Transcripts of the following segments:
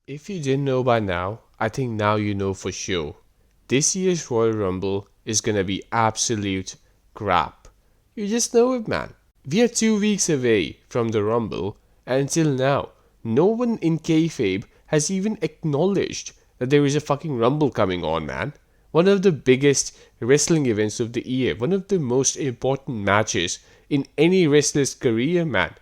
If you didn't know by now, I think now you know for sure. This year's Royal Rumble is gonna be absolute crap. You just know it, man. We are 2 weeks away from the Rumble, and until now, no one in kayfabe has even acknowledged that there is a fucking Rumble coming on, man. One of the biggest wrestling events of the year, one of the most important matches in any wrestler's career, man.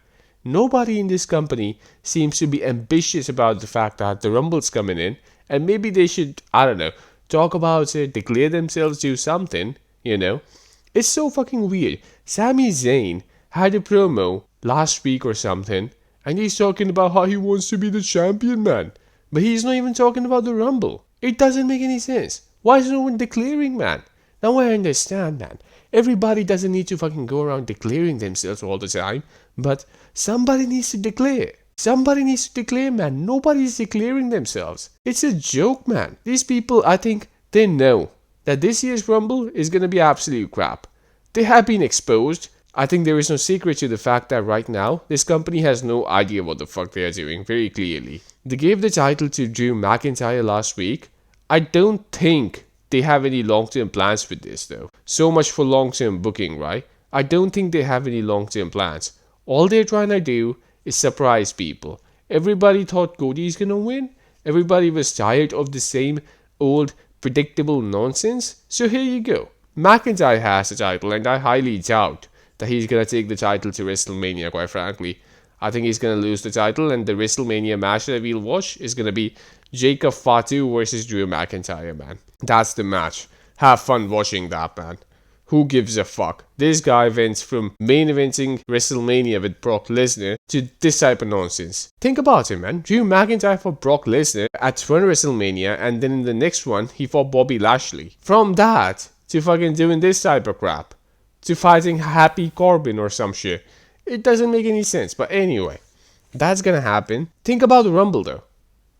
Nobody in this company seems to be ambitious about the fact that the Rumble's coming in, and maybe they should, I don't know, talk about it, declare themselves, do something, you know? It's so fucking weird. Sami Zayn had a promo last week or something, and he's talking about how he wants to be the champion, man. But he's not even talking about the Rumble. It doesn't make any sense. Why is no one declaring, man? Now I understand, man. Everybody doesn't need to fucking go around declaring themselves all the time, but somebody needs to declare. Somebody needs to declare, man. Nobody's declaring themselves. It's a joke, man. These people, I think, they know that this year's Rumble is gonna be absolute crap. They have been exposed. I think there is no secret to the fact that right now, this company has no idea what the fuck they are doing, very clearly. They gave the title to Drew McIntyre last week. I don't think they have any long-term plans with this, though. So much for long-term booking, right? I don't think they have any long-term plans. All they're trying to do is surprise people. Everybody thought Cody's gonna win. Everybody was tired of the same old predictable nonsense. So here you go. McIntyre has the title, and I highly doubt that he's gonna take the title to WrestleMania, quite frankly. I think he's gonna lose the title, and the WrestleMania match that we'll watch is gonna be Jacob Fatu versus Drew McIntyre, man. That's the match. Have fun watching that, man. Who gives a fuck? This guy went from main eventing WrestleMania with Brock Lesnar to this type of nonsense. Think about it, man. Drew McIntyre fought Brock Lesnar at one WrestleMania, and then in the next one, he fought Bobby Lashley. From that to fucking doing this type of crap, to fighting Happy Corbin or some shit. It doesn't make any sense. But anyway, that's gonna happen. Think about the Rumble, though.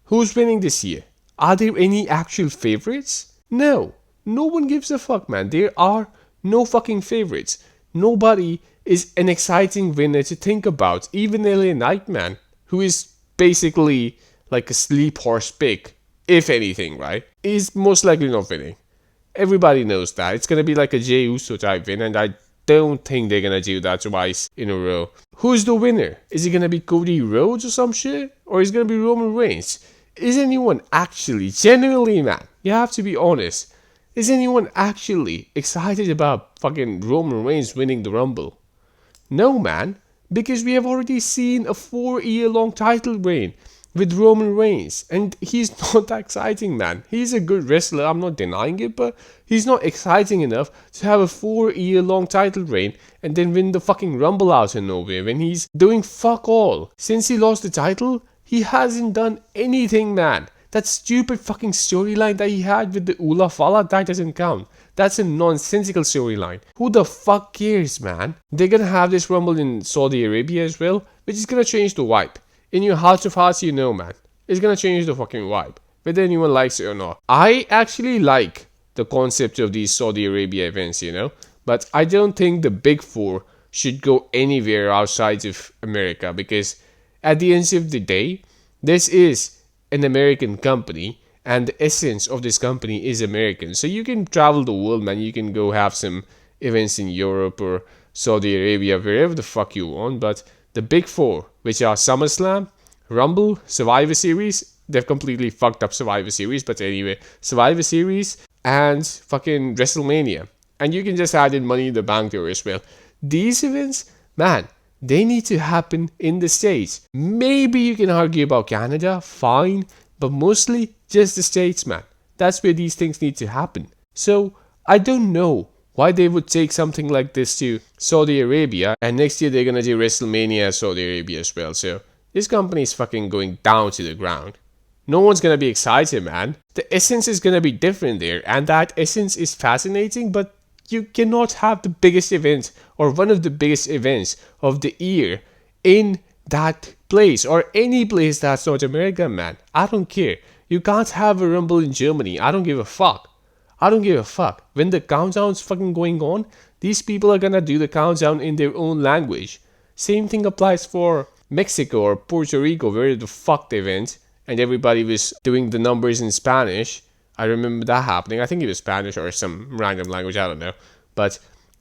Who's winning this year? Are there any actual favorites? No. No one gives a fuck, man. There are no fucking favorites. Nobody is an exciting winner to think about. Even LA Knight, man, who is basically like a sleep horse pick, if anything, right? Is most likely not winning. Everybody knows that. It's gonna be like a Jey Uso type win, and I don't think they're gonna do that twice in a row. Who's the winner? Is it gonna be Cody Rhodes or some shit? Or is it gonna be Roman Reigns? Is anyone actually, genuinely, man, you have to be honest, is anyone actually excited about fucking Roman Reigns winning the Rumble? No, man, because we have already seen a 4-year-long title reign with Roman Reigns, and he's not that exciting, man. He's a good wrestler, I'm not denying it, but he's not exciting enough to have a 4-year-long title reign and then win the fucking Rumble out of nowhere when he's doing fuck all. Since he lost the title, he hasn't done anything, man. That stupid fucking storyline that he had with the Ula Fala, that doesn't count. That's a nonsensical storyline. Who the fuck cares, man? They're gonna have this Rumble in Saudi Arabia as well, which is gonna change the vibe. In your heart of hearts, you know, man. It's gonna change the fucking vibe, whether anyone likes it or not. I actually like the concept of these Saudi Arabia events, you know, but I don't think the Big Four should go anywhere outside of America, because at the end of the day, this is an American company, and the essence of this company is American. So you can travel the world, man. You can go have some events in Europe or Saudi Arabia, wherever the fuck you want. But the Big Four, which are SummerSlam, Rumble, Survivor Series, they've completely fucked up Survivor Series, but anyway, Survivor Series and fucking WrestleMania. And you can just add in Money in the Bank there as well. These events, man, they need to happen in the States. Maybe you can argue about Canada, fine, but mostly just the States, man. That's where these things need to happen. So, I don't know why they would take something like this to Saudi Arabia, and next year they're gonna do WrestleMania Saudi Arabia as well. So, this company is fucking going down to the ground. No one's gonna be excited, man. The essence is gonna be different there, and that essence is fascinating, but you cannot have the biggest event or one of the biggest events of the year in that place or any place that's not America, man. I don't care. You can't have a Rumble in Germany. I don't give a fuck. I don't give a fuck. When the countdown's fucking going on, these people are gonna do the countdown in their own language. Same thing applies for Mexico or Puerto Rico, where the fuck they went. and everybody was doing the numbers in Spanish. I remember that happening. I think it was Spanish or some random language, I don't know. But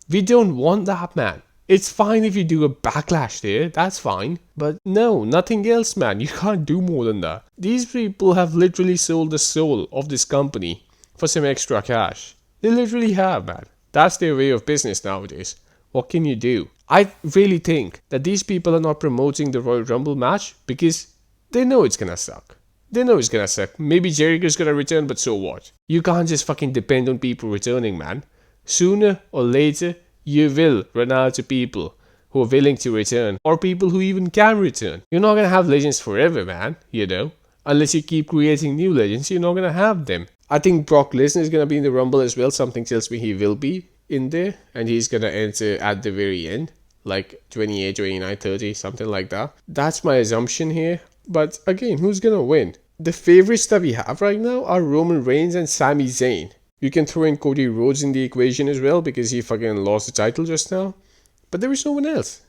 we don't want that, man. It's fine if you do a backlash there, that's fine. But no, nothing else, man. You can't do more than that. These people have literally sold the soul of this company for some extra cash. They literally have, man. That's their way of business nowadays. What can you do? I really think that these people are not promoting the Royal Rumble match because they know it's gonna suck. They know it's gonna suck. Maybe Jericho's gonna return, but so what? You can't just fucking depend on people returning, man. Sooner or later, you will run out of people who are willing to return, or people who even can return. You're not gonna have legends forever, man, you know? Unless you keep creating new legends, you're not gonna have them. I think Brock Lesnar is gonna be in the Rumble as well. Something tells me he will be in there, and he's gonna enter at the very end, like 28, 29, 30, something like that. That's my assumption here. But again, who's gonna win? The favorites that we have right now are Roman Reigns and Sami Zayn. You can throw in Cody Rhodes in the equation as well because he fucking lost the title just now. But there is no one else.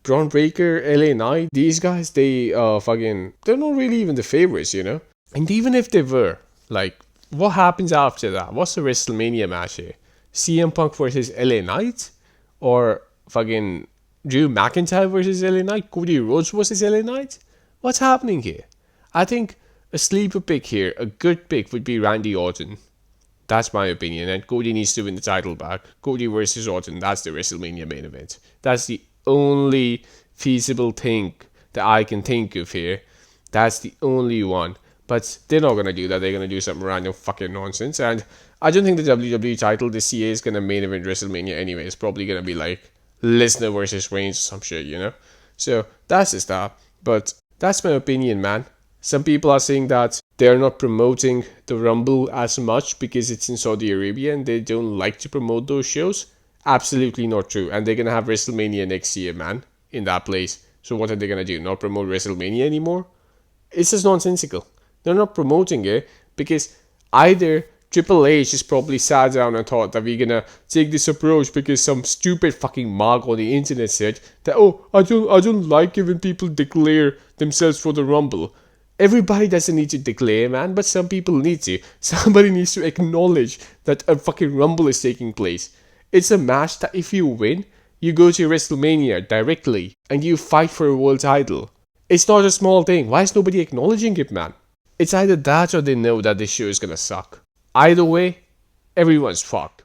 Braun Breaker, LA Knight, these guys, they're not really even the favorites, you know? And even if they were, like, what happens after that? What's the WrestleMania match here? CM Punk versus LA Knight? Or fucking Drew McIntyre versus LA Knight? Cody Rhodes versus LA Knight? What's happening here? I think a sleeper pick here, a good pick would be Randy Orton. That's my opinion, and Cody needs to win the title back. Cody versus Orton, that's the WrestleMania main event. That's the only feasible thing that I can think of here. That's the only one. But they're not going to do that. They're going to do some random fucking nonsense. And I don't think the WWE title this year is going to main event WrestleMania anyway. It's probably going to be like Lesnar versus Reigns or some shit, you know? So that's just that. But that's my opinion, man. Some people are saying that they're not promoting the Rumble as much because it's in Saudi Arabia and they don't like to promote those shows. Absolutely not true. And they're going to have WrestleMania next year, man, in that place. So what are they going to do? Not promote WrestleMania anymore? It's just nonsensical. They're not promoting it because either Triple H just probably sat down and thought that we're going to take this approach because some stupid fucking mark on the internet said that, oh, I don't like it when people declare themselves for the Rumble. Everybody doesn't need to declare, man, but some people need to. Somebody needs to acknowledge that a fucking Rumble is taking place. It's a match that if you win, you go to WrestleMania directly and you fight for a world title. It's not a small thing. Why is nobody acknowledging it, man? It's either that or they know that this show is gonna suck. Either way, everyone's fucked.